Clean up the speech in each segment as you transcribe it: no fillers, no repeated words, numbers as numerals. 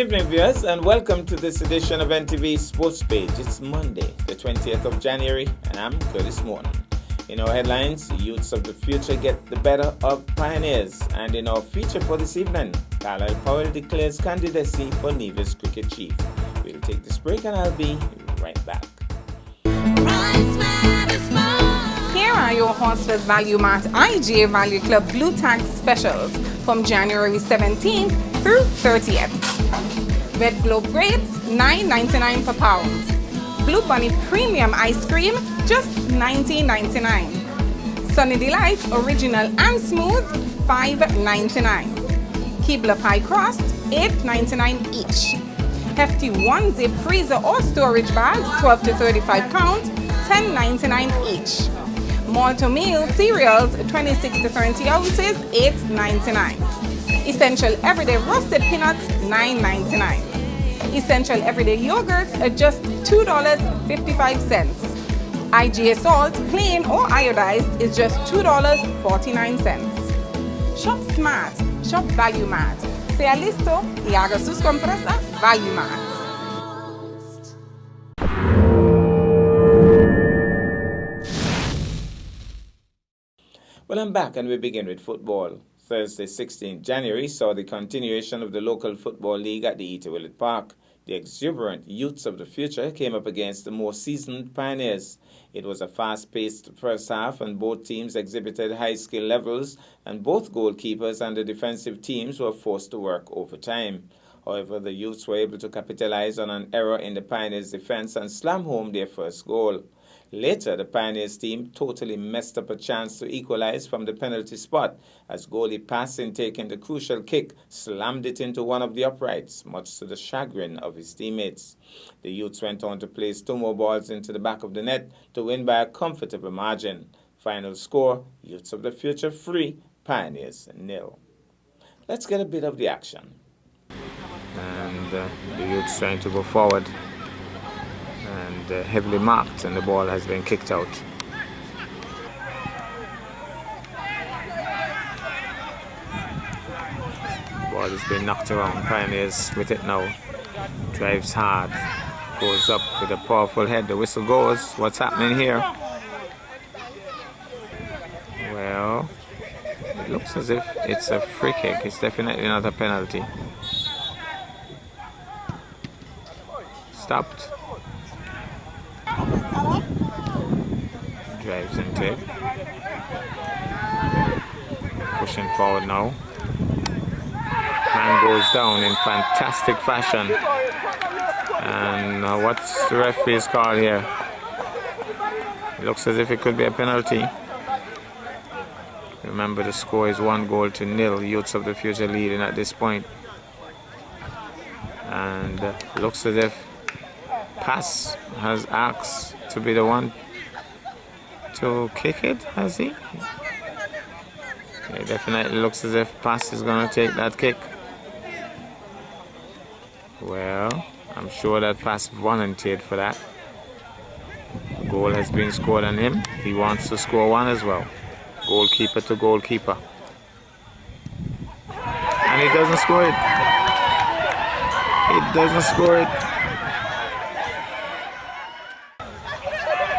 evening, viewers, and welcome to this edition of NTV Sports Page. It's Monday, the 20th of January, and I'm Curtis Morton. In our headlines, youths of the future get the better of pioneers. And in our feature for this evening, Carlisle Powell declares candidacy for Nevis cricket chief. We'll take this break and I'll be right back. Here are your Horsford's Value Mart IGA Value Club Blue Tag specials from January 17th through 30th. Red Globe grapes, $9.99 per pound. Blue Bunny Premium Ice Cream, just $19.99. Sunny Delight Original and Smooth, $5.99. Keebler Pie Crust, $8.99 each. Hefty 1-zip freezer or storage bags, 12 to 35 pounds, $10.99 each. Malto Meal cereals, 26 to 30 ounces, $8.99. Essential Everyday Roasted Peanuts, $9.99. Essential Everyday Yogurts at just $2.55. IGA Salt, plain or iodized, is just $2.49. Shop smart, shop Value Mart. Sea listo y haga sus compras a Value Mart. Well, I'm back and we begin with football. Thursday, 16th January, saw the continuation of the local football league at the E.T. Willett Park. The exuberant youths of the future came up against the more seasoned pioneers. It was a fast-paced first half and both teams exhibited high skill levels, and both goalkeepers and the defensive teams were forced to work overtime. However, the youths were able to capitalize on an error in the Pioneers' defense and slam home their first goal. Later, the Pioneers team totally messed up a chance to equalize from the penalty spot as goalie Passin, taking the crucial kick, slammed it into one of the uprights, much to the chagrin of his teammates. The youths went on to place two more balls into the back of the net to win by a comfortable margin. Final score, Youths of the Future 3, Pioneers 0. Let's get a bit of the action. And the youths trying to go forward. And heavily marked, and the ball has been kicked out. Ball has been knocked around. Pioneers with it now. Drives hard. Goes up with a powerful head. The whistle goes. What's happening here? Well, it looks as if it's a free kick. It's definitely not a penalty. Stopped. Drives into it. Pushing forward now. Man goes down in fantastic fashion. And what's the referee's call here? It looks as if it could be a penalty. Remember, the score is 1-0. Youths of the Future leading at this point. And it looks as if Pass has asked to be the one to kick it, has he? It definitely looks as if Pass is going to take that kick. Well, I'm sure that Pass volunteered for that. A goal has been scored on him. He wants to score one as well. Goalkeeper to goalkeeper. And he doesn't score it. He doesn't score it.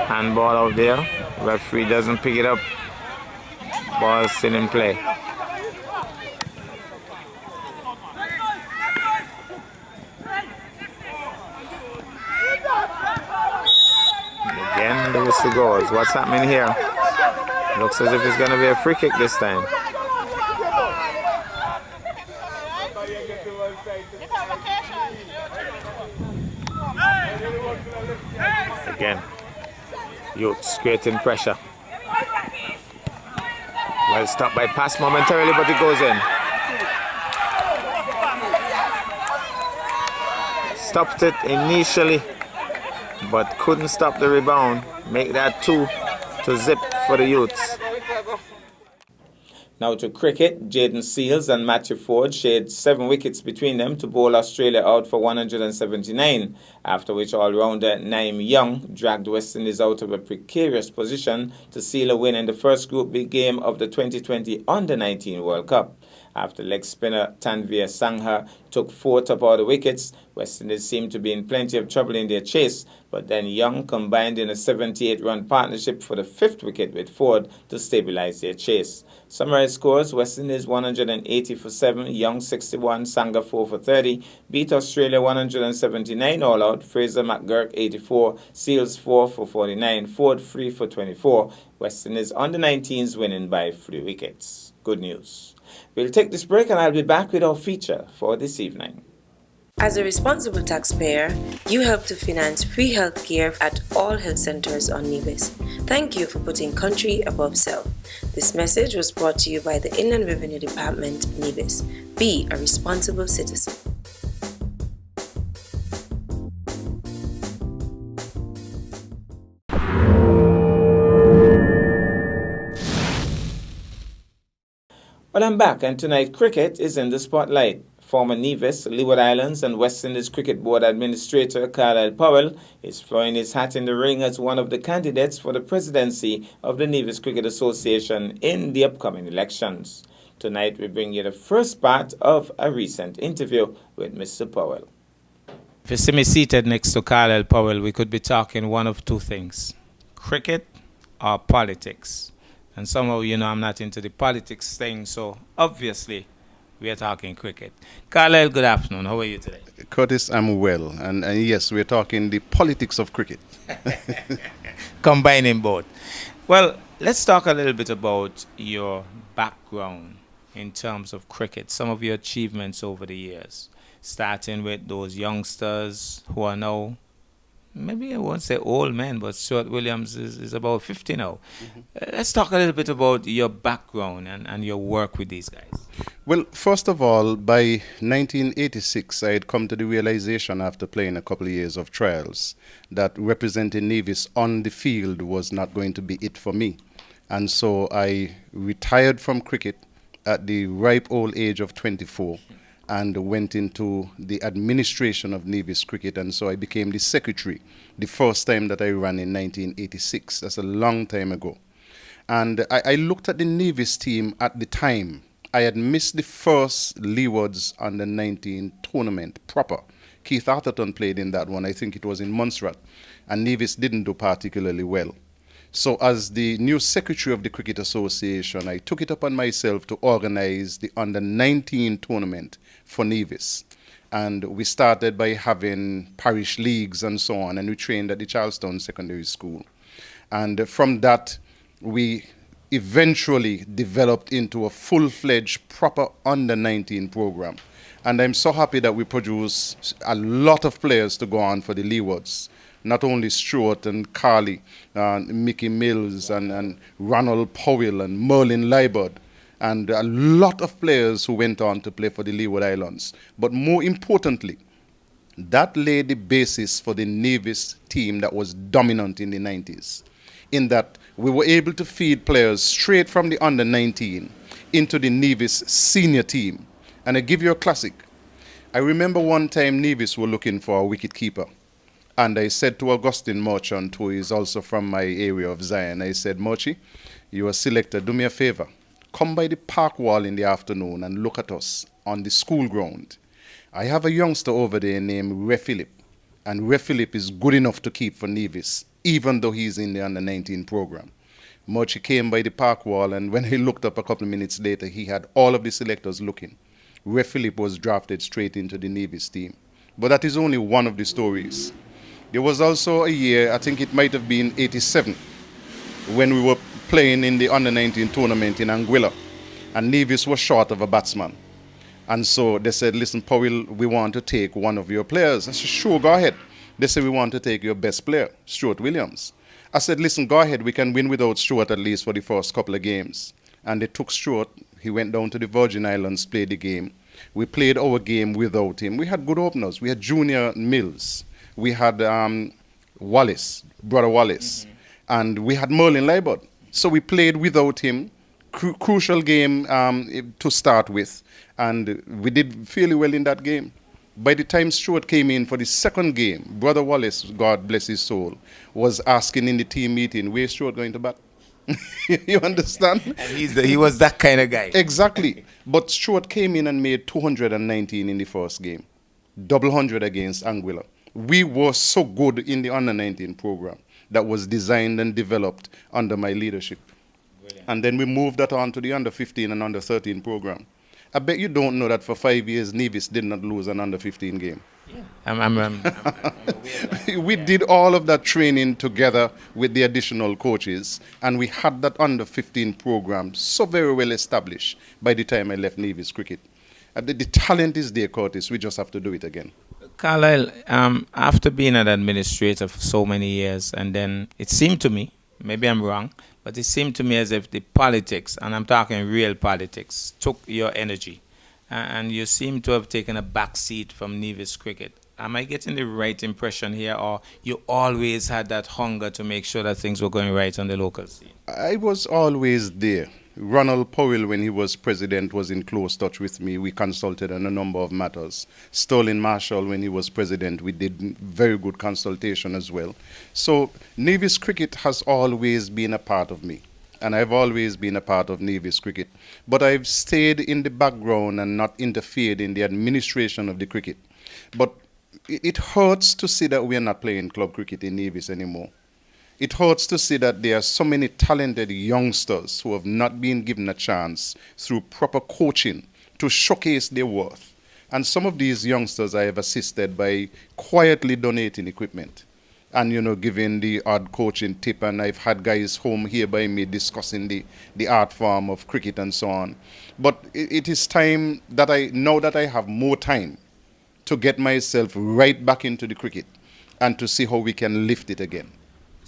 Handball out there. Referee doesn't pick it up. Ball still in play. Again, the whistle goes. What's happening here? Looks as if it's going to be a free kick this time. Again. Youths creating pressure. Well stopped by Pass momentarily, but it goes in. Stopped it initially, but couldn't stop the rebound. Make that 2 to zip for the youths. Now to cricket, Jaden Seals and Matthew Ford shared 7 wickets between them to bowl Australia out for 179, after which all-rounder Naeem Young dragged West Indies out of a precarious position to seal a win in the first Group B game of the 2020 Under-19 World Cup. After leg spinner Tanvir Sangha took 4 top order wickets, West Indies seemed to be in plenty of trouble in their chase, but then Young combined in a 78-run partnership for the 5th wicket with Ford to stabilise their chase. Summarised scores: West Indies 180 for 7, Young 61, Sangha 4 for 30, beat Australia 179 all out, Fraser McGurk 84, Seals 4 for 49, Ford 3 for 24. West Indies under 19s winning by 3 wickets. Good news. We'll take this break and I'll be back with our feature for this evening. As a responsible taxpayer, you help to finance free health care at all health centers on Nevis. Thank you for putting country above self. This message was brought to you by the Inland Revenue Department, Nevis. Be a responsible citizen. Well, I'm back, and tonight cricket is in the spotlight. Former Nevis, Leeward Islands, and West Indies Cricket Board Administrator Carlisle Powell is throwing his hat in the ring as one of the candidates for the presidency of the Nevis Cricket Association in the upcoming elections. Tonight, we bring you the first part of a recent interview with Mr. Powell. If you see me seated next to Carlisle Powell, we could be talking one of two things: cricket or politics. And somehow, I'm not into the politics thing, so obviously we are talking cricket. Carlisle, good afternoon. How are you today? Curtis, I'm well. And yes, we're talking the politics of cricket. Combining both. Well, let's talk a little bit about your background in terms of cricket, some of your achievements over the years, starting with those youngsters who are now, maybe I won't say old men, but Stuart Williams is about 50 now. Mm-hmm. Let's talk a little bit about your background and your work with these guys. Well, first of all, by 1986, I had come to the realization after playing a couple of years of trials that representing Nevis on the field was not going to be it for me. And so I retired from cricket at the ripe old age of 24. And went into the administration of Nevis Cricket, and so I became the secretary the first time that I ran in 1986. That's a long time ago. And I looked at the Nevis team at the time. I had missed the first Leewards under 19 tournament proper. Keith Atherton played in that one. I think it was in Montserrat. And Nevis didn't do particularly well. So as the new secretary of the Cricket Association, I took it upon myself to organize the under-19 tournament for Nevis. And we started by having parish leagues and so on, and we trained at the Charlestown Secondary School. And from that, we eventually developed into a full-fledged, proper under-19 program. And I'm so happy that we produce a lot of players to go on for the Leewards. Not only Stuart and Carly, Mickey Mills and Ronald Powell and Merlin Liebert, and a lot of players who went on to play for the Leeward Islands. But more importantly, that laid the basis for the Nevis team that was dominant in the 90s, in that we were able to feed players straight from the under-19 into the Nevis senior team. And I give you a classic. I remember one time Nevis were looking for a wicket keeper. And I said to Augustine Merchant, who is also from my area of Zion, I said, Mochi, you are selected. Do me a favor. Come by the park wall in the afternoon and look at us on the school ground. I have a youngster over there named Ray Phillip. And Ray Phillip is good enough to keep for Nevis, even though he's in the under-19 program. Mochi came by the park wall, and when he looked up a couple of minutes later, he had all of the selectors looking. Ray Phillip was drafted straight into the Nevis team. But that is only one of the stories. There was also a year, I think it might have been 87, when we were playing in the under-19 tournament in Anguilla, and Nevis was short of a batsman. And so they said, listen, Powell, we want to take one of your players. I said, sure, go ahead. They said, we want to take your best player, Stuart Williams. I said, listen, go ahead. We can win without Stuart at least for the first couple of games. And they took Stuart. He went down to the Virgin Islands, played the game. We played our game without him. We had good openers. We had Junior Mills. We had Wallace, Brother Wallace, and we had Merlin Liebert. So we played without him, crucial game to start with, and we did fairly well in that game. By the time Stuart came in for the second game, Brother Wallace, God bless his soul, was asking in the team meeting, where's Stuart going to bat? You understand? And he was that kind of guy. Exactly. But Stuart came in and made 219 in the first game, double hundred against Anguilla. We were so good in the under 19 program that was designed and developed under my leadership. Brilliant. And then we moved that on to the under 15 and under 13 program. I bet you don't know that for 5 years, Nevis did not lose an under 15 game. Yeah. I'm aware of that. We did all of that training together with the additional coaches, and we had that under 15 program so very well established by the time I left Nevis Cricket. The talent is there, Curtis. We just have to do it again. Carlisle, after being an administrator for so many years, and then it seemed to me, maybe I'm wrong, but it seemed to me as if the politics, and I'm talking real politics, took your energy. And you seem to have taken a back seat from Nevis Cricket. Am I getting the right impression here, or you always had that hunger to make sure that things were going right on the local scene? I was always there. Ronald Powell, when he was president, was in close touch with me. We consulted on a number of matters. Sterling Marshall, when he was president, we did very good consultation as well. So Nevis Cricket has always been a part of me. And I've always been a part of Nevis Cricket. But I've stayed in the background and not interfered in the administration of the cricket. But it hurts to see that we are not playing club cricket in Nevis anymore. It hurts to see that there are so many talented youngsters who have not been given a chance through proper coaching to showcase their worth. And some of these youngsters I have assisted by quietly donating equipment and, giving the odd coaching tip. And I've had guys home here by me discussing the art form of cricket and so on. But it is time that now that I have more time to get myself right back into the cricket and to see how we can lift it again.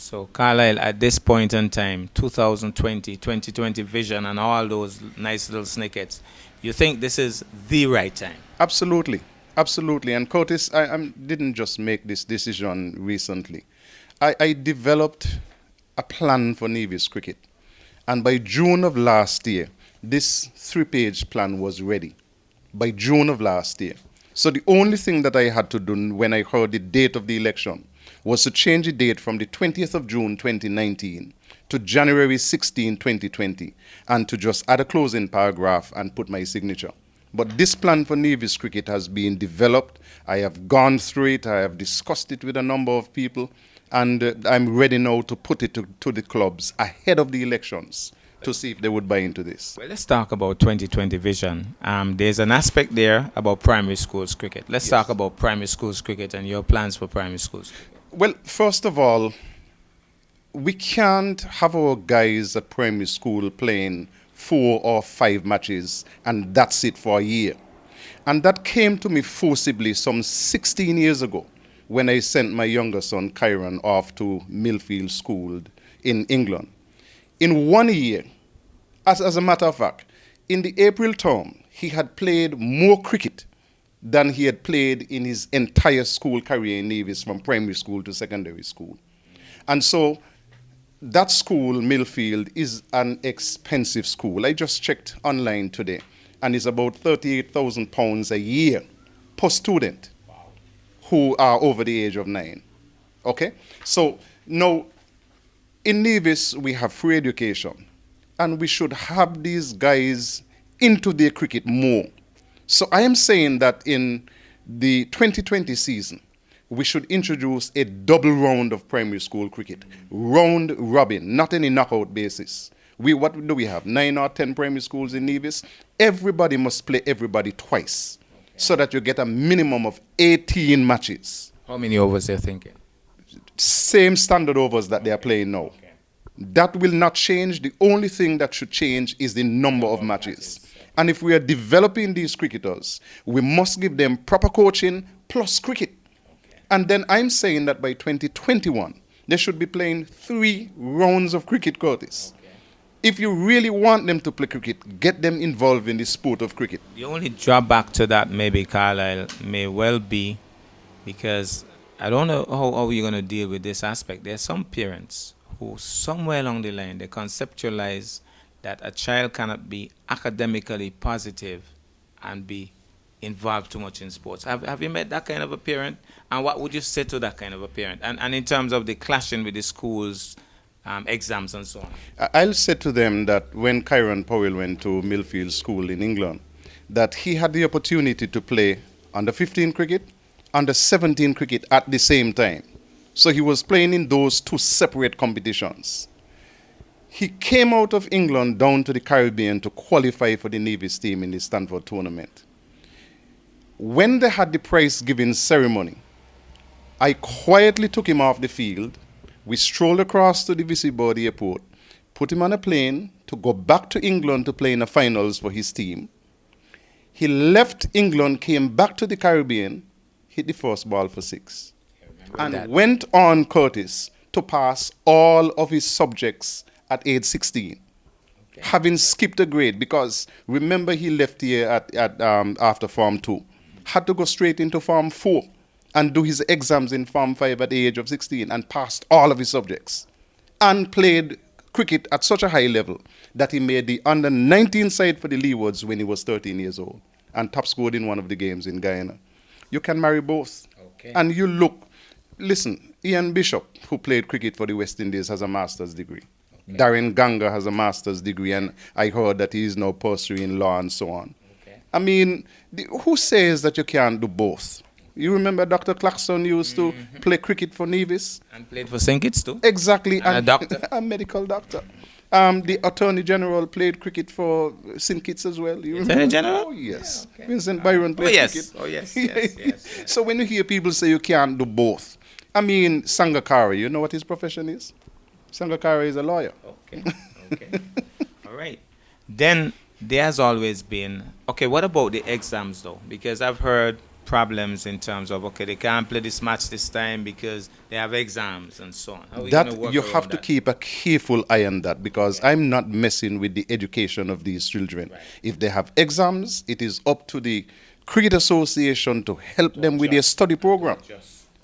So, Carlisle, at this point in time, 2020 vision and all those nice little snippets, you think this is the right time? Absolutely. Absolutely. And Curtis, I didn't just make this decision recently. I developed a plan for Nevis Cricket. And by June of last year, this 3-page plan was ready. By June of last year. So the only thing that I had to do when I heard the date of the election was to change the date from the 20th of June 2019 to January 16, 2020, and to just add a closing paragraph and put my signature. But this plan for Nevis Cricket has been developed. I have gone through it. I have discussed it with a number of people, and I'm ready now to put it to the clubs ahead of the elections to see if they would buy into this. Well, let's talk about 2020 vision. There's an aspect there about primary schools cricket. Let's talk about primary schools cricket and your plans for primary schools cricket. Well, first of all, we can't have our guys at primary school playing 4 or 5 matches and that's it for a year. And that came to me forcibly some 16 years ago when I sent my younger son, Kyron, off to Millfield School in England. In 1 year, as a matter of fact, in the April term, he had played more cricket than he had played in his entire school career in Nevis, from primary school to secondary school. And so that school, Millfield, is an expensive school. I just checked online today, and it's about £38,000 a year per student who are over the age of 9. Okay? So now, in Nevis, we have free education, and we should have these guys into their cricket more. So I am saying that in the 2020 season, we should introduce a double round of primary school cricket, round robin, not any knockout basis. What do we have? 9 or 10 primary schools in Nevis? Everybody must play everybody twice, so that you get a minimum of 18 matches. How many overs are you thinking? Same standard overs that they are playing now. Okay. That will not change. The only thing that should change is the number of matches. And if we are developing these cricketers, we must give them proper coaching plus cricket. Okay. And then I'm saying that by 2021, they should be playing 3 rounds of cricket, Curtis. Okay. If you really want them to play cricket, get them involved in the sport of cricket. The only drawback to that, maybe, Carlisle, may well be, because I don't know how you're going to deal with this aspect. There are some parents who, somewhere along the line, they conceptualize that a child cannot be academically positive and be involved too much in sports. Have you met that kind of a parent? And what would you say to that kind of a parent? And in terms of the clashing with the schools, exams and so on. I'll say to them that when Kyron Powell went to Millfield School in England, that he had the opportunity to play under 15 cricket, under 17 cricket at the same time. So he was playing in those two separate competitions. He came out of England down to the Caribbean to qualify for the Navy's team in the Stanford tournament. When they had the prize giving ceremony, I quietly took him off the field. We strolled across to the Visibod airport, put him on a plane to go back to England to play in the finals for his team. He left England, came back to the Caribbean, hit the first ball for 6. And went on, Curtis, to pass all of his subjects at age 16, having skipped a grade, because remember he left here after Form 2, had to go straight into Form 4 and do his exams in Form 5 at the age of 16 and passed all of his subjects and played cricket at such a high level that he made the under 19 side for the Leewards when he was 13 years old and top scored in one of the games in Guyana. You can marry both. Okay. And you look, listen, Ian Bishop, who played cricket for the West Indies, has a master's degree. Okay. Darren Ganga has a master's degree, and I heard that he is now pursuing law and so on. Okay. I mean, who says that you can't do both? You remember Dr. Clarkson used to play cricket for Nevis? And played for St. Kitts too. Exactly. And a doctor. A medical doctor. The Attorney General played cricket for St. Kitts as well. You remember? Attorney General? Oh, yes. Yeah, okay. Vincent Byron played cricket. Oh, yes. Yes. So when you hear people say you can't do both, I mean, Sangakkara, you know what his profession is? Sangakkara is a lawyer. Okay. All right. Then there has always been, okay, what about the exams though? Because I've heard problems in terms of, okay, they can't play this match this time because they have exams and so on. How are we gonna work you around have to that? keep a careful eye on that, because I'm not messing with the education of these children. Right. If they have exams, it is up to the Cricket Association to help them with their study program.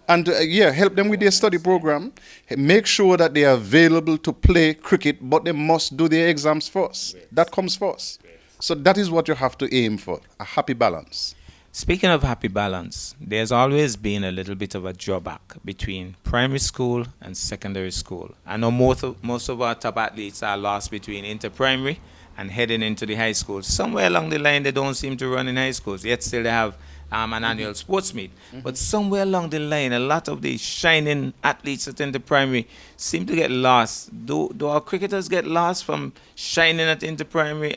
And help them with their study program. Make sure that they are available to play cricket, but they must do their exams first. Great. That comes first. Great. So that is what you have to aim for, a happy balance. Speaking of happy balance, there's always been a little bit of a drawback between primary school and secondary school. I know most of our top athletes are lost between inter-primary and heading into the high school. Somewhere along the line, they don't seem to run in high schools, yet still they have an annual sports meet. But somewhere along the line, a lot of the shining athletes at inter-primary seem to get lost. Do our cricketers get lost from shining at inter-primary,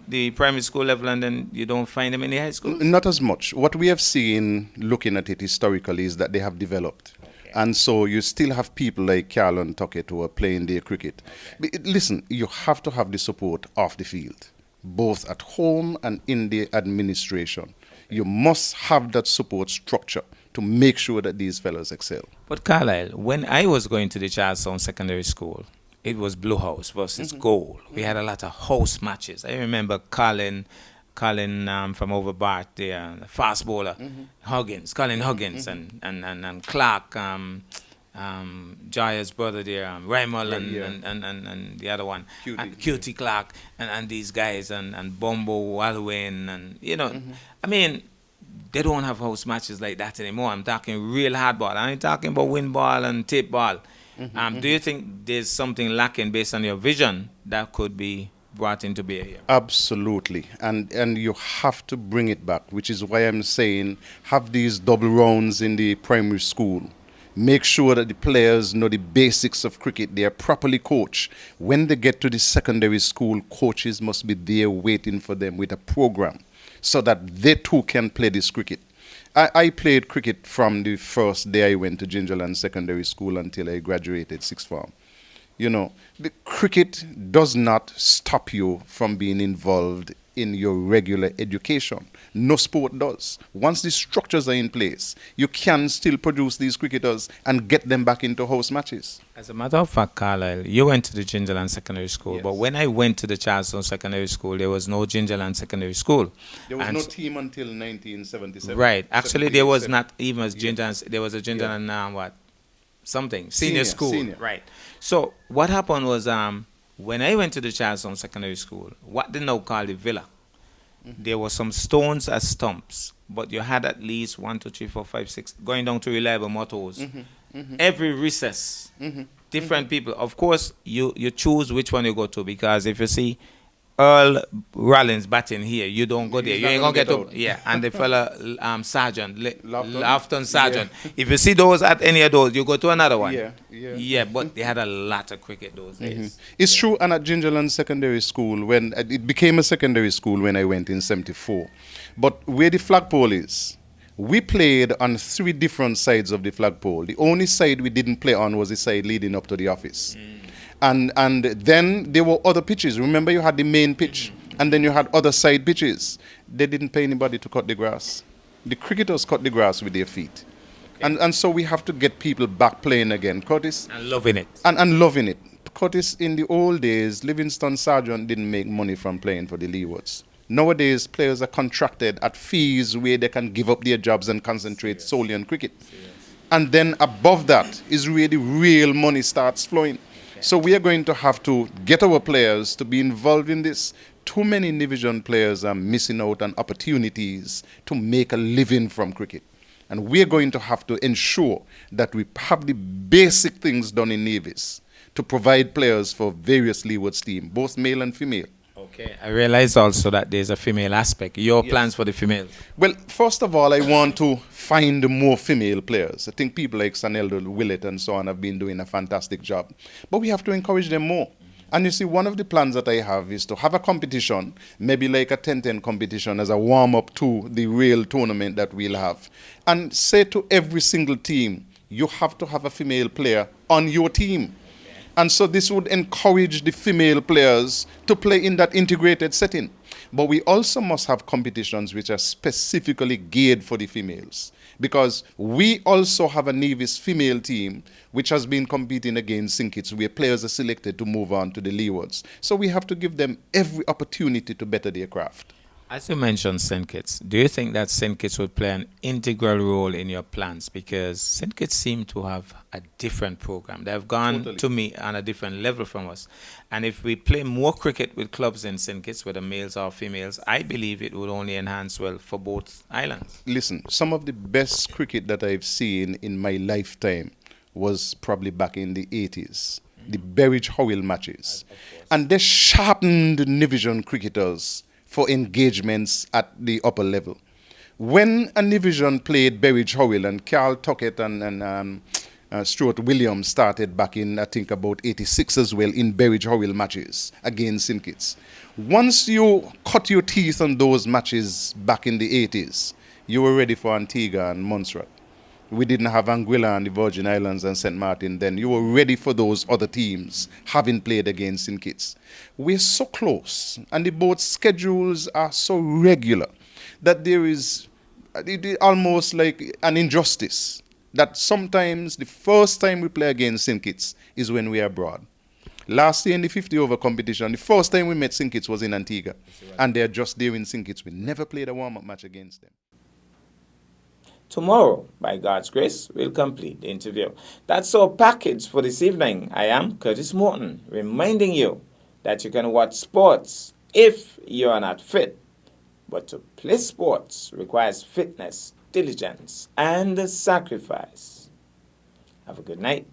the primary school level, and then you don't find them in the high school? Not as much. What we have seen, looking at it historically, is that they have developed. Okay. And so you still have people like Carlon Tuckett who are playing their cricket. Okay. But listen, you have to have the support off the field, both at home and in the administration. You must have that support structure to make sure that these fellows excel. But Carlisle, when I was going to the Charlestown Secondary School, it was Blue House versus Gold. We had a lot of house matches. I remember Colin from over Bart, the fast bowler, Colin Huggins, and Clark, Jaya's brother there, Raimel, and the other one, Cutie Clark, and these guys, and Bombo Walwyn, and I mean, they don't have house matches like that anymore. I'm talking real hardball. I ain't talking about wind ball and tape ball. Do you think there's something lacking based on your vision that could be brought into bear here? Absolutely, and you have to bring it back, which is why I'm saying have these double rounds in the primary school. Make sure that the players know the basics of cricket. They are properly coached. When they get to the secondary school, coaches must be there waiting for them with a program so that they too can play this cricket. I played cricket from the first day I went to Gingerland Secondary School until I graduated sixth form. You know, the cricket does not stop you from being involved in your regular education. No sport does. Once the structures are in place, you can still produce these cricketers and get them back into house matches. As a matter of fact, Carlisle, you went to the Gingerland Secondary School, yes. But when I went to the Charlestown Secondary School, there was no Gingerland Secondary School. There was no team until 1977. Right. Actually, there was not even a Gingerland. There was a Gingerland, senior school. Senior. Right. So what happened was when I went to the Charlestown Secondary School, what they now call the Villa, there were some stones as stumps, but you had at least 1, 2, 3, 4, 5, 6, going down to reliable mottos, every recess. Different people. Of course, you choose which one you go to, because if you see Earl Rollins batting here, you don't go there. You ain't gonna get to. Yeah, and the fella Sergeant, Lafton Sergeant. If you see those at any of those, you go to another one. Yeah, but they had a lot of cricket those days. It's true, and at Gingerland Secondary School, when it became a secondary school when I went in '74, but where the flagpole is, we played on 3 different sides of the flagpole. The only side we didn't play on was the side leading up to the office. And then there were other pitches. Remember, you had the main pitch, and then you had other side pitches. They didn't pay anybody to cut the grass. The cricketers cut the grass with their feet. And so we have to get people back playing again. Curtis. And loving it. And loving it. Curtis, in the old days, Livingston Sargent didn't make money from playing for the Leewards. Nowadays, players are contracted at fees where they can give up their jobs and concentrate solely on cricket. And then above that is where the real money starts flowing. So we are going to have to get our players to be involved in this. Too many division players are missing out on opportunities to make a living from cricket. And we are going to have to ensure that we have the basic things done in Nevis to provide players for various Leewards teams, both male and female. Okay, I realize also that there's a female aspect. Your plans for the females? Well, first of all, I want to find more female players. I think people like Saneldo Willett and so on have been doing a fantastic job. But we have to encourage them more. And you see, one of the plans that I have is to have a competition, maybe like a 10-10 competition as a warm-up to the real tournament that we'll have. And say to every single team, you have to have a female player on your team. And so this would encourage the female players to play in that integrated setting. But we also must have competitions which are specifically geared for the females. Because we also have a Nevis female team which has been competing against St. Kitts, where players are selected to move on to the Leewards. So we have to give them every opportunity to better their craft. As you mentioned St. Kitts, do you think that St. Kitts would play an integral role in your plans? Because St. Kitts seem to have a different program. They've gone to me on a different level from us. And if we play more cricket with clubs in St. Kitts, whether males or females, I believe it would only enhance well for both islands. Listen, some of the best cricket that I've seen in my lifetime was probably back in the 80s. The Berridge Howell matches. And they sharpened Division cricketers for engagements at the upper level. When a division played Berridge Howell and Carl Tuckett and Stuart Williams started back in, I think, about 86 as well in Berridge Howell matches against St. Kitts. Once you cut your teeth on those matches back in the 80s, you were ready for Antigua and Montserrat. We didn't have Anguilla and the Virgin Islands and St. Martin then. You were ready for those other teams having played against St. Kitts. We're so close, and the boat schedules are so regular that there is almost like an injustice that sometimes the first time we play against St. Kitts is when we are abroad. Last year in the 50-over competition, the first time we met St. Kitts was in Antigua, and they're just there in St. Kitts. We never played a warm-up match against them. Tomorrow, by God's grace, we'll complete the interview. That's our package for this evening. I am Curtis Morton, reminding you that you can watch sports if you are not fit. But to play sports requires fitness, diligence, and sacrifice. Have a good night.